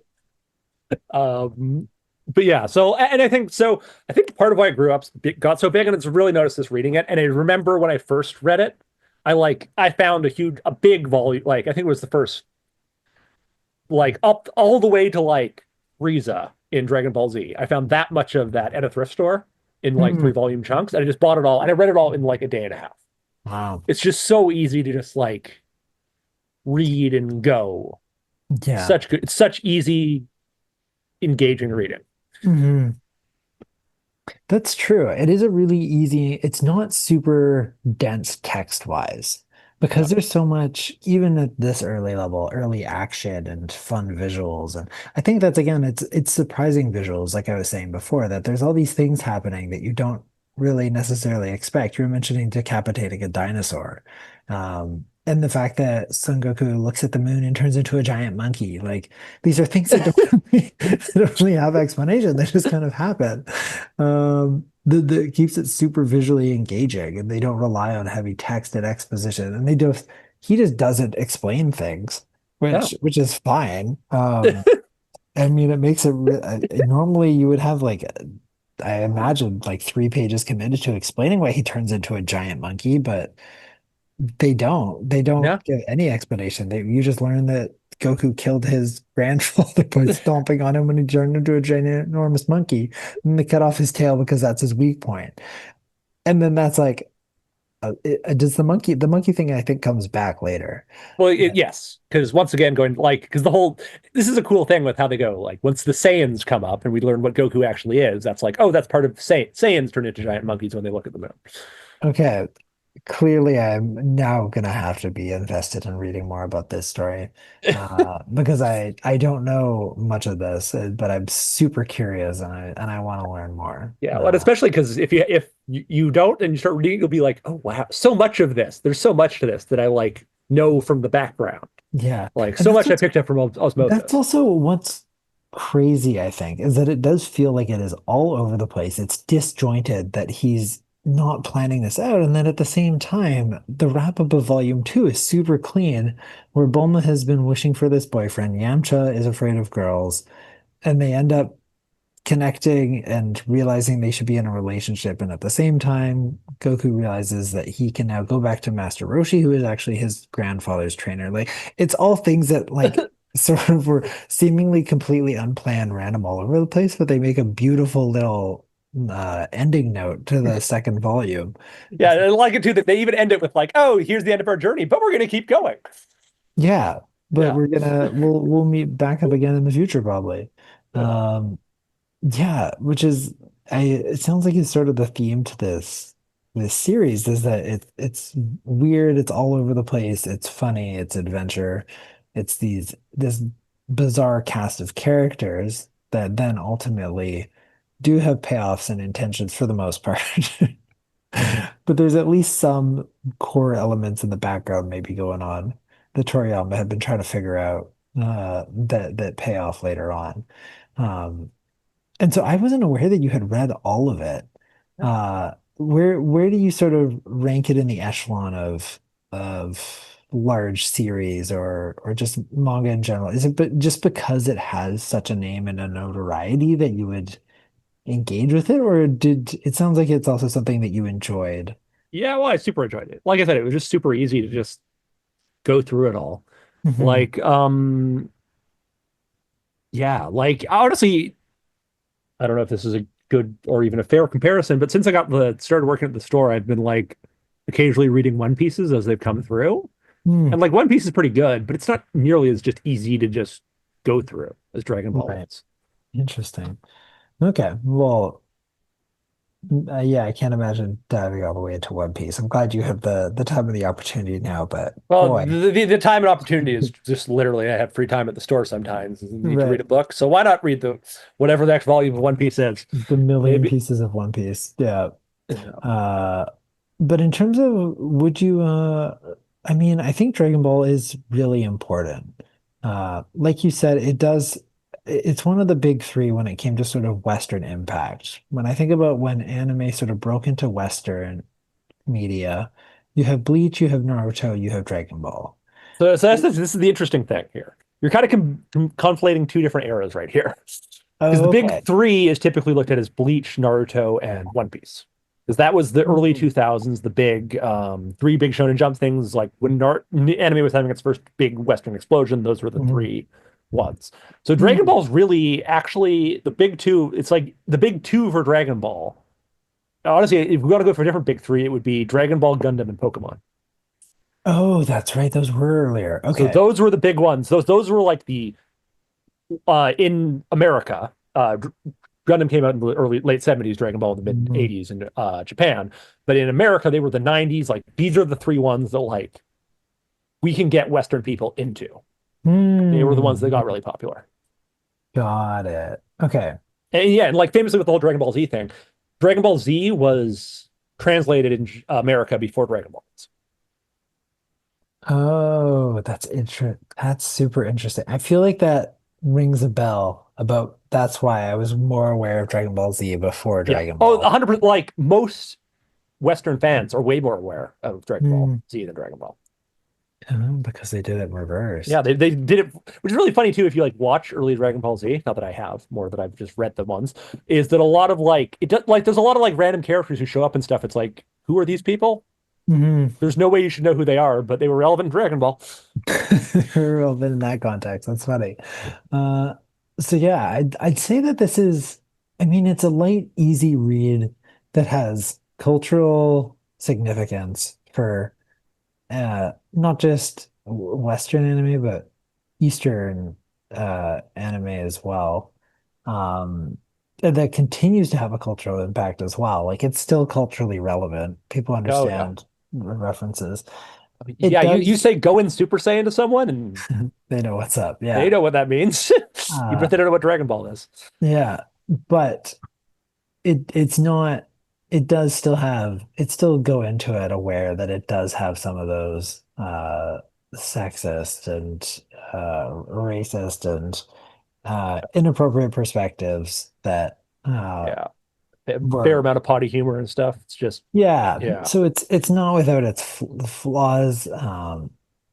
Um, but yeah, so and I think so. I think part of why it grew up got so big, and it's really noticed this reading it. And I remember when I first read it, I found a big volume. Like I think it was the first like up all the way to like Frieza in Dragon Ball Z. I found that much of that at a thrift store in like Hmm. 3 volume chunks, and I just bought it all, and I read it all in like a day and a half. Wow. It's just so easy to just like read and go. Yeah. Such good, it's such easy, engaging reading. Mhm. That's true. It is a really easy, it's not super dense text-wise Yeah. because there's so much, even at this early level, early action and fun visuals. And I think that's again, it's surprising visuals, like I was saying before, that there's all these things happening that you don't really necessarily expect. You were mentioning decapitating a dinosaur. And the fact that Son Goku looks at the moon and turns into a giant monkey. Like these are things that don't really have explanation. They just kind of happen. The it keeps it super visually engaging, and they don't rely on heavy text and exposition. And he just doesn't explain things, No. which is fine. I mean, it makes it normally you would have like I imagine like 3 pages committed to explaining why he turns into a giant monkey, but they don't. They don't Yeah. give any explanation. You just learn that Goku killed his grandfather by stomping on him when he turned into a giant enormous monkey. And they cut off his tail because that's his weak point. And then that's like, does the monkey thing I think comes back later. Well, Yeah. yes, because once again, going like, because the whole this is a cool thing with how they go. Like, once the Saiyans come up and we learn what Goku actually is, that's like, oh, that's part of Saiyans turn into giant monkeys when they look at the moon. Okay. clearly I'm now gonna have to be invested in reading more about this story. Because I don't know much of this, but I'm super curious and I want to learn more. Yeah, and especially because if you don't and you start reading, you'll be like, oh wow, so much of this. There's so much to this that I like know from the background. Yeah. Like And so much I picked up from that's osmosis. also what's crazy, I think, is that it does feel like it is all over the place. It's disjointed that he's not planning this out. And then at the same time, the wrap up of volume two is super clean, where Bulma has been wishing for this boyfriend. Yamcha is afraid of girls, and they end up connecting and realizing they should be in a relationship. And at the same time, Goku realizes that he can now go back to Master Roshi, who is actually his grandfather's trainer. Like, it's all things that, like, sort of were seemingly completely unplanned, random all over the place, but they make a beautiful little ending note to the second volume. Yeah, I like it too that they even end it with like, oh, here's the end of our journey, but we're gonna keep going. Yeah, but Yeah. we'll meet back up again in the future probably. Yeah. Um, Yeah, which is it sounds like it's sort of the theme to this series is that it's weird, it's all over the place, it's funny, it's adventure, it's this bizarre cast of characters that then ultimately do have payoffs and intentions for the most part. But there's at least some core elements in the background maybe going on that Toriyama had been trying to figure out that pay off later on. Um, and so I wasn't aware that you had read all of it. Where do you sort of rank it in the echelon of large series or just manga in general? Is it but just because it has such a name and a notoriety that you would engage with it, or did it sounds like it's also something that you enjoyed? Yeah, well, I super enjoyed it. Like I said, it was just super easy to just go through it all. Hmm. Like, yeah, like honestly, I don't know if this is a good or even a fair comparison, but since I got the started working at the store, I've been like occasionally reading One Pieces as they've come through. Hmm. And like One Piece is pretty good, but it's not nearly as just easy to just go through as Dragon Ball Right. is. Interesting. Okay. Well, yeah, I can't imagine diving all the way into One Piece. I'm glad you have the time and the opportunity now, but Well, boy, the time and opportunity is just literally I have free time at the store sometimes and need to read right. a book. So why not read the whatever the next volume of One Piece is? The million Maybe. pieces of One Piece. Yeah. Yeah. Uh, but in terms of would you I mean, I think Dragon Ball is really important. Like you said, it's one of the big three when it came to sort of Western impact. When I think about when anime sort of broke into Western media, you have Bleach, you have Naruto, you have Dragon Ball. So this is the interesting thing here. You're kind of conflating two different eras right here. Because the Oh, big okay. three is typically looked at as Bleach, Naruto, and One Piece. Because that was the early Mm. 2000s, the big three big Shonen Jump things. Like when anime was having its first big Western explosion, those were the Mhm. three ones. So Dragon Mm. Ball is really actually the big two. It's like the big two for Dragon Ball. Honestly, if we want to go for a different big three, it would be Dragon Ball, Gundam, and Pokemon. Oh, that's right. Those were earlier. So Okay. those were the big ones. Those were like the in America. Gundam came out in the early late 70s, Dragon Ball in the mid Mhm. 80s in Japan. But in America, they were the 90s. Like these are the three ones that like we can get Western people into. They were the ones that got Hmm. really popular. Got it. Okay. And yeah, and like famously with the whole Dragon Ball Z thing, Dragon Ball Z was translated in America before Dragon Ball. Oh, that's super interesting. I feel like that rings a bell about that's why I was more aware of Dragon Ball Z before Yeah. Dragon Oh, Ball. 100%. Like most Western fans are way more aware of Dragon Ball Hmm. Z than Dragon Ball. Oh, because they did it in Yeah, reverse. they did it, which is really funny too. If you like watch early Dragon Ball Z, not that I have more that I've just read the ones, is that a lot of like it does like there's a lot of like random characters who show up and stuff. It's like, who are these people? Hmm. There's no way you should know who they are, but they were relevant in Dragon Ball. Relevant in that context. That's funny. Uh, so yeah, I'd say that this is, I mean, it's a light, easy read that has cultural significance for not just Western anime, but Eastern anime as well. That continues to have a cultural impact as well. Like it's still culturally relevant. People Oh yeah, understand. references. It Yeah, you does. say go in Super Saiyan to someone, and They know what's up. they Yeah. know what that means, even Uh, if they don't know what Dragon Ball is. yeah. But it's not, it does still have, it still go into it aware that it does have some of those sexist and racist and inappropriate perspectives that Yeah, a fair were. amount of potty humor and stuff. It's just, Yeah, yeah, so it's not without its flaws,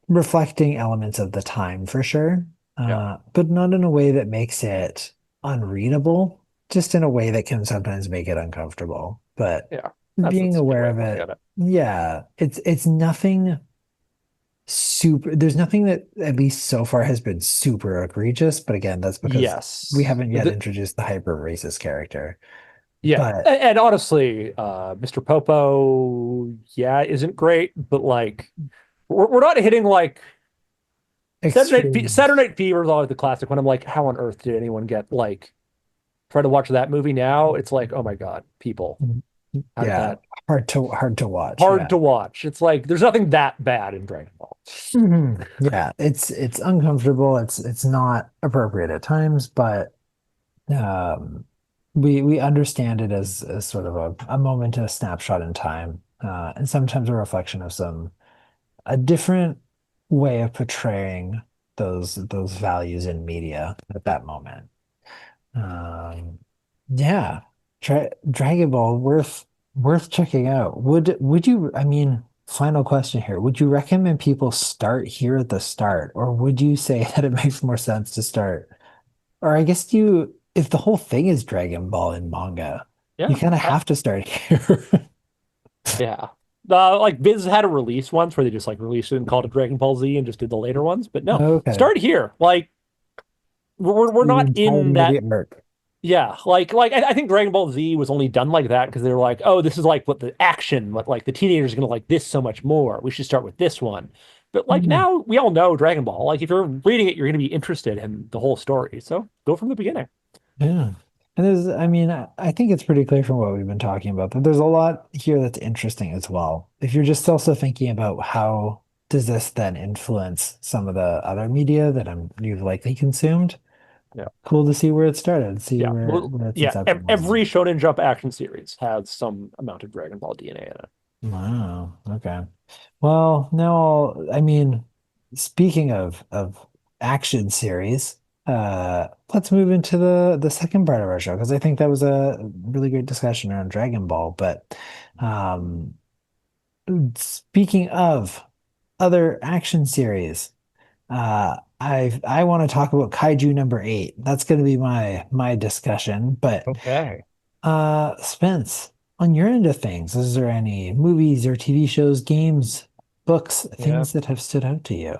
reflecting elements of the time for sure, yeah, but not in a way that makes it unreadable, just in a way that can sometimes make it uncomfortable. But yeah. being That's a good aware way of of looking it, at it. yeah, it's nothing super, there's nothing that at least so far has been super egregious, but again, that's because we Yes. haven't yet introduced the hyper racist character. Yeah. But And honestly, Mr. Popo, yeah, isn't great, but like we're not hitting like extremes. Saturday Night Fever is always the classic when I'm like, how on earth did anyone get like try to watch that movie now? It's like, oh my God, people, how did Yeah, that hard to watch. hard Yeah. to watch? It's like there's nothing that bad in Dragon Ball. Yeah, it's uncomfortable. It's not appropriate at times, but um we understand it as sort of a moment, a snapshot in time, and sometimes a reflection of a different way of portraying those values in media at that moment. Um, yeah, Dragon Ball worth checking out. Would you? I mean, final question here. Would you recommend people start here at the start, or would you say that it makes more sense to start? Or I guess you, if the whole thing is Dragon Ball in manga, you Yeah. kind of have to start here. Yeah. Like Viz had a release once where they just like released it and called it Dragon Ball Z and just did the later ones. But no, Okay, start here. Like we're the not in entirety of that. the arc. Yeah, like I think Dragon Ball Z was only done like that because they were like, oh, this is like what the action, what like the teenagers are gonna like this so much more. We should start with this one. But like Mhm. now we all know Dragon Ball. Like if you're reading it, you're gonna be interested in the whole story. So go from the beginning. Yeah. And I mean, I think it's pretty clear from what we've been talking about that there's a lot here that's interesting as well. If you're just also thinking about how does this then influence some of the other media that you've likely consumed, Yeah. cool to see where it started, see Yeah. Well, where its yeah. inception was. Every Shonen Jump action series has some amount of Dragon Ball DNA in it. Wow. Okay. Well, now, I mean, speaking of action series, let's move into the second part of our show because I think that was a really great discussion around Dragon Ball. But um, speaking of other action series, I want to talk about Kaiju number 8. That's going to be my discussion. But Okay. Spence, on your end of things, is there any movies or TV shows, games, books, Yeah. things that have stood out to you?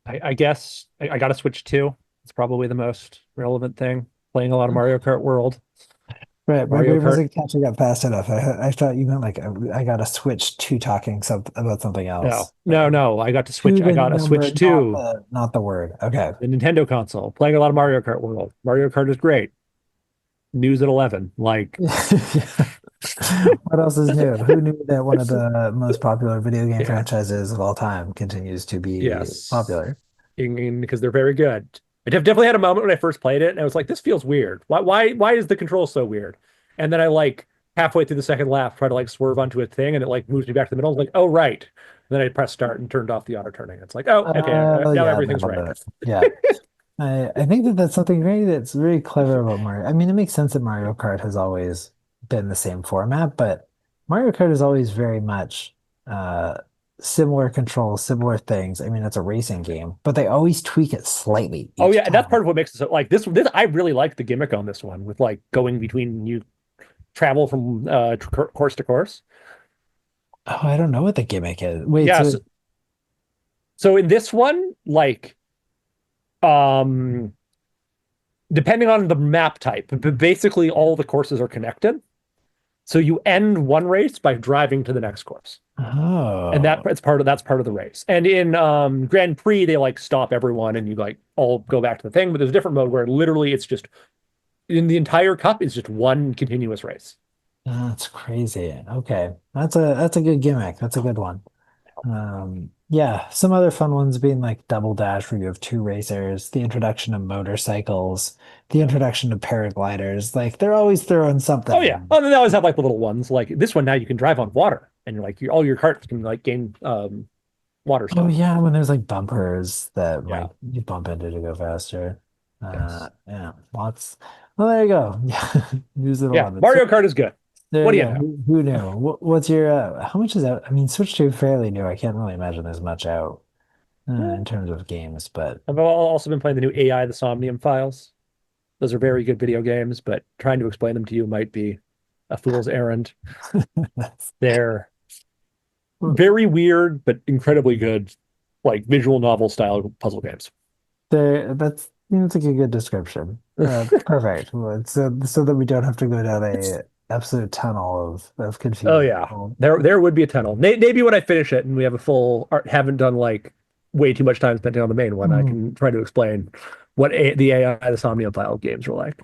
I guess I got to Switch 2. It's probably the most relevant thing. Playing a lot of Mario Kart World. Right, my Mario brain Kart. wasn't catching up fast enough. I thought you meant like I got to switch to talking about something No, else. no, no. I got to Switch. To I the got a number, Switch 2, not the word. Okay. the Nintendo console. Playing a lot of Mario Kart World. Mario Kart is great. News at 11. Like, What else is new? Who knew that one of the most popular video game yeah, franchises of all time continues to be yes. popular? Because they're very good. Definitely had a moment when I first played it, and I was like, "This feels weird. Why is the control so weird?" And then I like halfway through the second lap, try to like swerve onto a thing, and it like moves me back to the middle. I was like, "Oh right." And then I pressed start and turned off the auto turning. It's like, "Oh, okay, Oh now yeah, everything's that'll right." do it. Yeah. I think that that's something very that's very clever about Mario. I mean, it makes sense that Mario Kart has always been the same format, but Mario Kart is always very much uh similar controls, similar things. I mean, it's a racing game, but they always tweak it slightly Oh each yeah, and that's time. part of what makes it so like this. I really like the gimmick on this one with like going between you travel from course to course. Oh, I don't know what the gimmick is. Wait, Yeah, so so in this one, like um depending on the map type, but basically all the courses are connected. So you end one race by driving to the next course. And oh, that's part of the race. And in Grand Prix, they like stop everyone and you like all go back to the thing. But there's a different mode where literally it's just in the entire cup is just one continuous race. That's crazy. Okay. That's a good gimmick. That's a good one. Yeah, some other fun ones being like Double Dash, where you have two racers, the introduction of motorcycles, the Yeah. introduction of paragliders. Like they're always throwing something Oh yeah. in. Oh, and then they always have like the little ones. Like this one now you can drive on water, and you're like all your carts can like gain water Oh stuff. yeah, when there's like bumpers that Yeah. like you bump into to go faster. Yes. Yeah, lots. Well, there you go. Yeah, use it a Yeah. lot. So Mario Kart is good. there What you do you go. know? Who knew? What's your how much is out? I mean, Switch 2 fairly new. I can't really imagine there's much out Yeah. in terms of games, but I've also been playing the new AI, the Somnium Files. Those are very good video games, but trying to explain them to you might be a fool's errand. that's They're very weird, but incredibly good, like visual novel style puzzle games. there. That's like a good description. Perfect. Well, so that we don't have to go down a absolute tunnel of Oh confusion. yeah, there would be a tunnel. Maybe when I finish it and we have a full art, haven't done like way too much time spent on the main one, I Mm, can try to explain what the AI, the Somnium File games are like.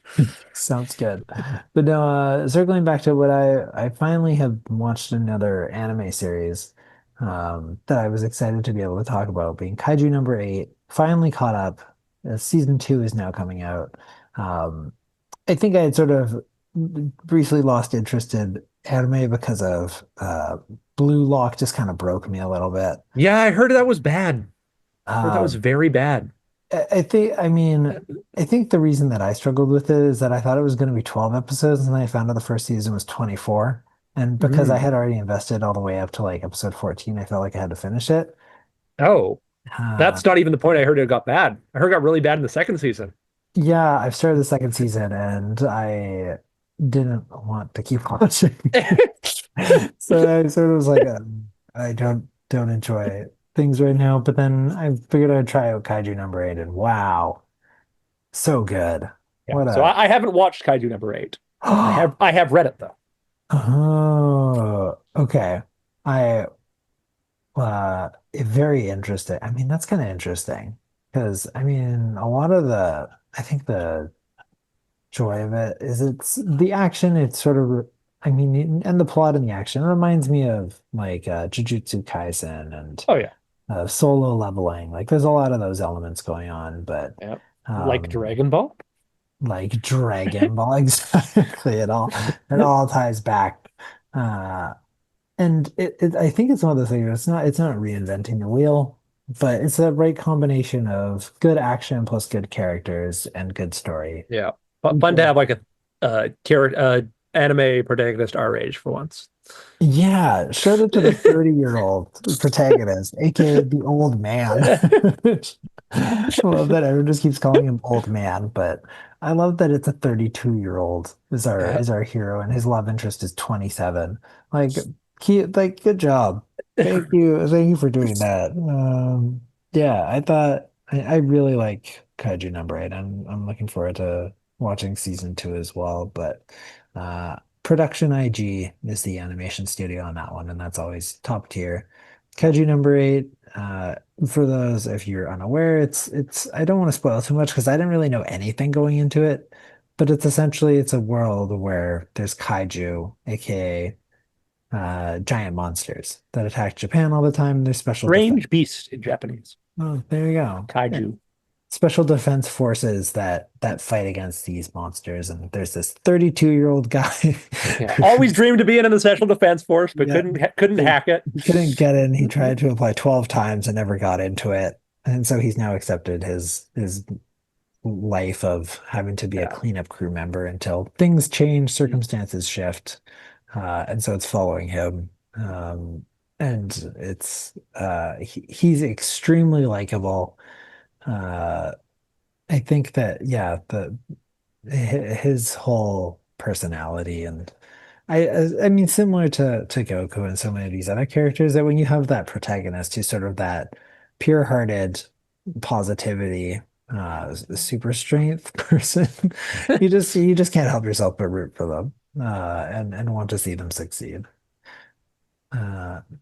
sounds good. But no, circling back to what I finally have watched another anime series that I was excited to be able to talk about, being Kaiju number 8. Finally caught up. Season 2 is now coming out. Um, I think I had sort of briefly lost interest in anime because of Bluelock just kind of broke me a little bit. Yeah, I heard that was bad. I heard that was Um, very bad. I mean, I think the reason that I struggled with it is that I thought it was going to be 12 episodes, and then I found out the first season was 24. And because I Mm. had already invested all the way up to like episode 14, I felt like I had to finish it. Oh, Uh, that's not even the point. I heard it got bad. I heard it got really bad in the second season. yeah, I've started the second season, and I didn't want to keep watching. So I sort of was like, I don't enjoy things right now. But then I figured I'd try out Kaiju number 8, and wow, so good. Yeah. What So a I haven't watched Kaiju number 8. I have read it though. oh, okay. I very interesting. I mean, that's kind of interesting because I mean, a lot of I think the joy of it is it's the action. It's sort of, I mean, and the plot and the action. It reminds me of like Jujutsu Kaisen and Oh yeah. solo leveling. Like there's a lot of those elements going on, but Yeah. Like um, Dragon Ball. like Dragon Ball, exactly. It all ties back. Uh, and I think it's one of those things. It's not reinventing the wheel, but it's the right combination of good action plus good characters and good story. Yeah. Fun to have like a anime protagonist our age for once. Yeah, shout out to the 30-year-old protagonist, aka the old man. I love that everyone just keeps calling him old man, but I love that it's a 32-year-old is our Yeah. is our hero and his love interest is 27. Like good job. Thank you for doing that. Yeah, I really like Kaiju number 8. I'm looking forward to watching season 2 as well, but Production IG is the animation studio on that one, and that's always top tier. Kaiju number 8, for those if you're unaware, it's I don't want to spoil too much because I didn't really know anything going into it, but it's a world where there's kaiju, aka giant monsters that attack Japan all the time. And there's special defense. Strange beast in Japanese. Oh, there you go. Yeah. Kaiju. Special defense forces that fight against these monsters, and there's this 32-year-old guy Yeah. Always who's dreamed of being in the Special Defense Force, but yeah, couldn't he hack it. he couldn't get in. He tried to apply 12 times and never got into it. And so he's now accepted his life of having to be a Yeah. cleanup crew member until things change, circumstances shift. And so it's following him. And he's extremely likable. Uh, I think that yeah, his whole personality and I mean similar to Goku and so many of these other characters that when you have that protagonist who's sort of that pure-hearted positivity super strength person you just can't help yourself but root for them and want to see them succeed.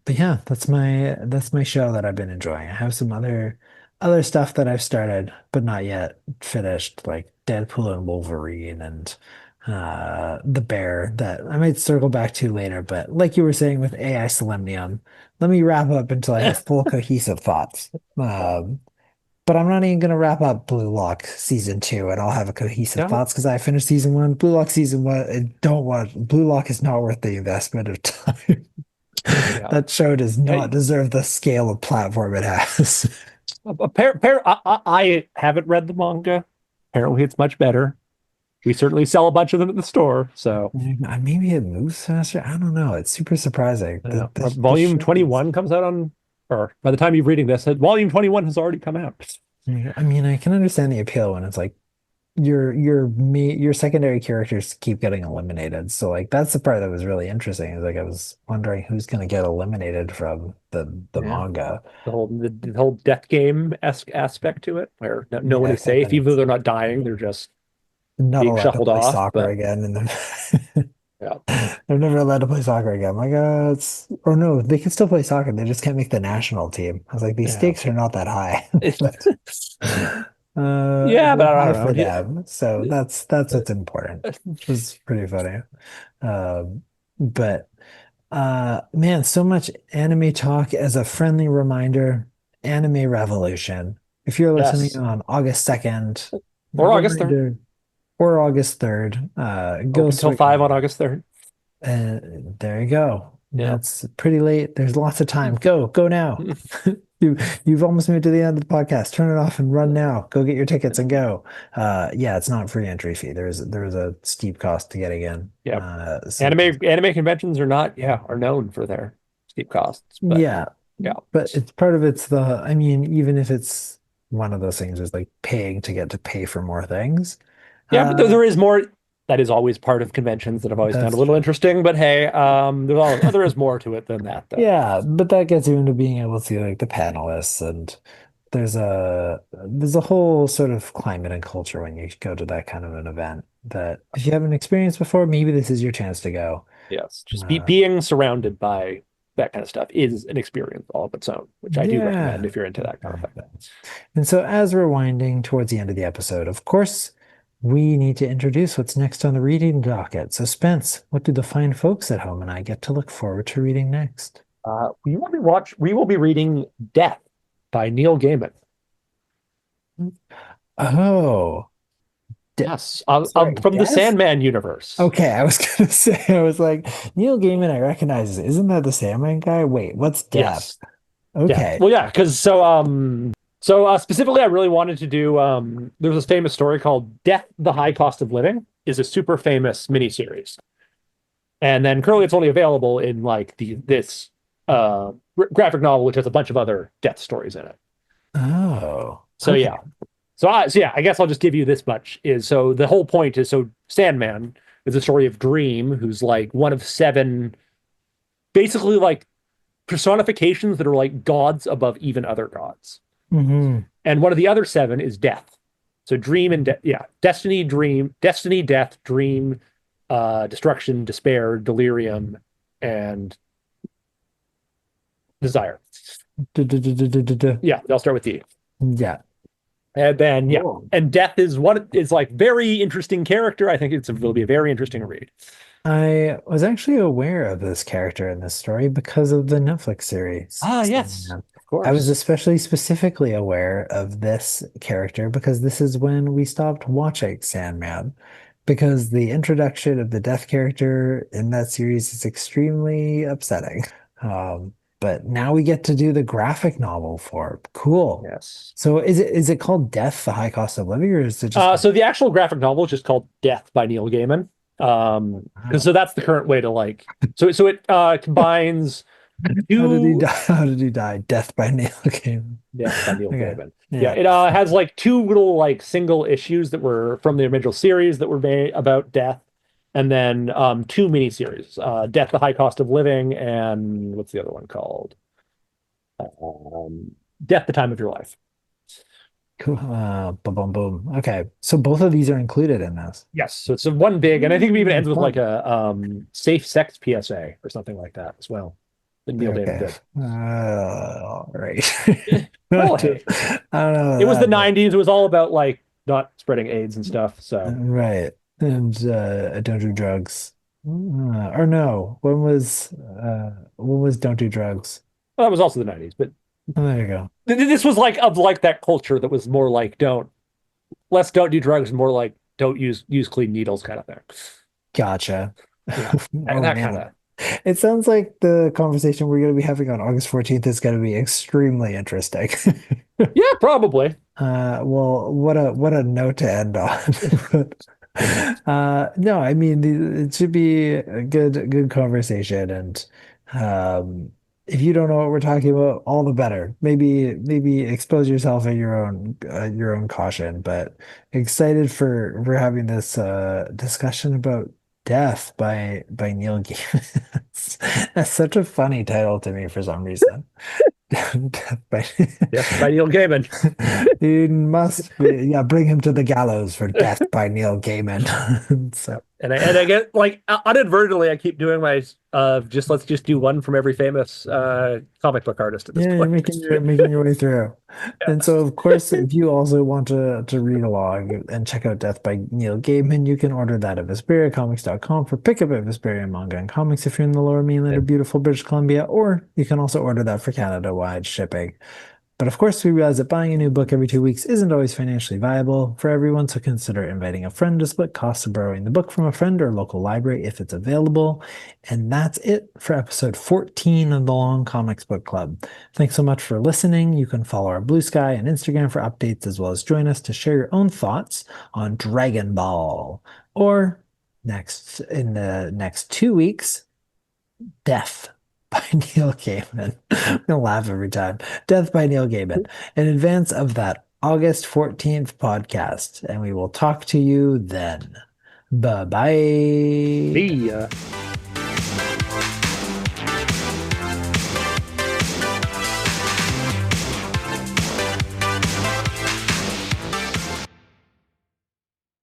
But yeah, that's my show that I've been enjoying. I have some other stuff that I've started but not yet finished, like Deadpool and Wolverine and the bear that I might circle back to later. But like you were saying with AI Solemnium, let me wrap up until I have full cohesive thoughts. But I'm not even going to wrap up Blue Lock season two, and I'll have a cohesive No, thoughts because I finished season one. Blue Lock season one, I don't want Blue Lock is not worth the investment of time. yeah. That show does not Hey, deserve the scale of platform it has. I haven't read the manga. Apparently, it's much better. We certainly sell a bunch of them at the store. So, Maybe it moves faster. I don't know. It's super surprising. The volume show is. 21 comes out on, or by the time you're reading this, volume 21 has already come out. I mean, I can understand the appeal when it's like your secondary characters keep getting eliminated. So like that's the part that was really interesting. Is like I was wondering who's going to get eliminated from the Yeah. manga. The whole death game-esque aspect to it, where no one Yeah, is except safe, that even though it's they're not dying, they're just not being allowed to shuffled play off. soccer But again, and then yeah, they're never allowed to play soccer again. My God, it's or no, they can still play soccer. They just can't make the national team. I was like, these yeah, stakes are not that high, but yeah. But they're I high don't for know. them. So that's what's important, which was pretty funny. But man, so much anime talk as a friendly reminder. Anime Revolution. If you're listening Yes, on August 2nd, or August 3rd, reminder, or August 3rd, go open till swing 5 on in. August 3rd. There you go. Yeah. That's pretty late. There's lots of time. Go now. You you've almost made to the end of the podcast. Turn it off and run now. Go get your tickets and go. Yeah, it's not free entry fee. There's a steep cost to getting in. Yeah. So Anime conventions are known for their steep costs, but yeah, yeah. but it's part of it's the. I mean, even if it's one of those things is like paying to get to pay for more things. Yeah, but Uh, there is more. That is always part of conventions that I've always found a that's little true. interesting. But hey, there is more to it than that, though. Yeah, but that gets you into being able to see like the panelists and there's a whole sort of climate and culture when you go to that kind of an event that if you haven't experienced before, maybe this is your chance to go. Yes, just Uh, being surrounded by that kind of stuff is an experience all of its own, which I do recommend yeah. if you're into that kind of thing. And so as we're winding towards the end of the episode, of course, we need to introduce what's next on the reading docket. So Spence, what do the fine folks at home and I get to look forward to reading next? We will be reading Death by Neil Gaiman. Oh, Yes, sorry, from the Death? Sandman universe. Okay, I was gonna say, I was like, Neil Gaiman, I recognize. Isn't that the Sandman guy? Wait, what's Death? Yes, Death. Okay. Well, yeah, because specifically, I really wanted to do. There's this famous story called "Death: The High Cost of Living." Is a super famous miniseries, and then currently it's only available in like this graphic novel, which has a bunch of other death stories in it. Oh, So okay. yeah, I guess I'll just give you this much. Is so the whole point is so Sandman is a story of Dream, who's like one of seven, basically like personifications that are like gods above even other gods. Hmm. And one of the other seven is Death. So Dream and yeah, Destiny, Dream, Destiny, Death, Dream, Destruction, Despair, Delirium, and Desire. Yeah, they'll start with D. Yeah. And then yeah, Cool. and Death is like very interesting character. I think it will be a very interesting read. I was actually aware of this character in this story because of the Netflix series. Ah, yes, Sandman. of I was course. especially specifically aware of this character because this is when we stopped watching Sandman. Because the introduction of the death character in that series is extremely upsetting. But now we get to do the graphic novel for it. Cool. Yes. So is it called Death, the High Cost of Living, or is it just So the actual graphic novel is just called Death by Neil Gaiman. Because wow. so that's the current way to like. So it combines How did he two die? How did he die? Death by Neil Gaiman. Death by Neil Okay. Gaiman. Yeah, Yeah. it has like two little like single issues that were from the original series that were made about death, and then two miniseries, Death: The High Cost of Living, and what's the other one called? Death: The Time of Your Life. Cool. Boom, boom, boom. Okay. So both of these are included in this. Yes, so it's a one big, and I think it even ends with like Fun. a safe sex PSA or something like that as well. That Neil Gaiman Okay. did. All right. Well, Not to- hey, I don't know it was the that, but 90s. It was all about like not spreading AIDS and stuff. So right. and I don't do drugs. Or no, when was don't do drugs? Well, that was also the 90s, but Oh, there you go. this was like of like that culture that was more like don't do drugs, more like don't use clean needles kind of thing. Gotcha. Yeah, Oh that kind man. of. It sounds like the conversation we're going to be having on August 14th is going to be extremely interesting. Yeah, probably. Well, what a note to end on. No, I mean it should be a good conversation, and if you don't know what we're talking about, all the better. Maybe expose yourself at your own caution. But excited for having this discussion about death by Neil Gaiman. That's such a funny title to me for some reason. Death by Yes, by Neil Gaiman. He must be, yeah, bring him to the gallows for death by Neil Gaiman. So, And I get like inadvertently I keep doing my just let's just do one from every famous comic book artist at this yeah, you're point. making your way through. And Yeah. so, of course, if you also want to read along and check out Death by Neil Gaiman, you can order that at VesperiaComics.com for pickup at Vesperia Manga and Comics if you're in the Lower Mainland or beautiful British Columbia, or you can also order that for Canada-wide shipping. But of course, we realize that buying a new book every 2 weeks isn't always financially viable for everyone, so consider inviting a friend to split costs of borrowing the book from a friend or local library if it's available. And that's it for episode 14 of the Long Comics Book Club. Thanks so much for listening. You can follow our Blue Sky and Instagram for updates, as well as join us to share your own thoughts on Dragon Ball. Or in the next 2 weeks, Death by Neil Gaiman. I'm gonna laugh every time. Death by Neil Gaiman. In advance of that August 14th podcast, and we will talk to you then. Bye bye. See ya.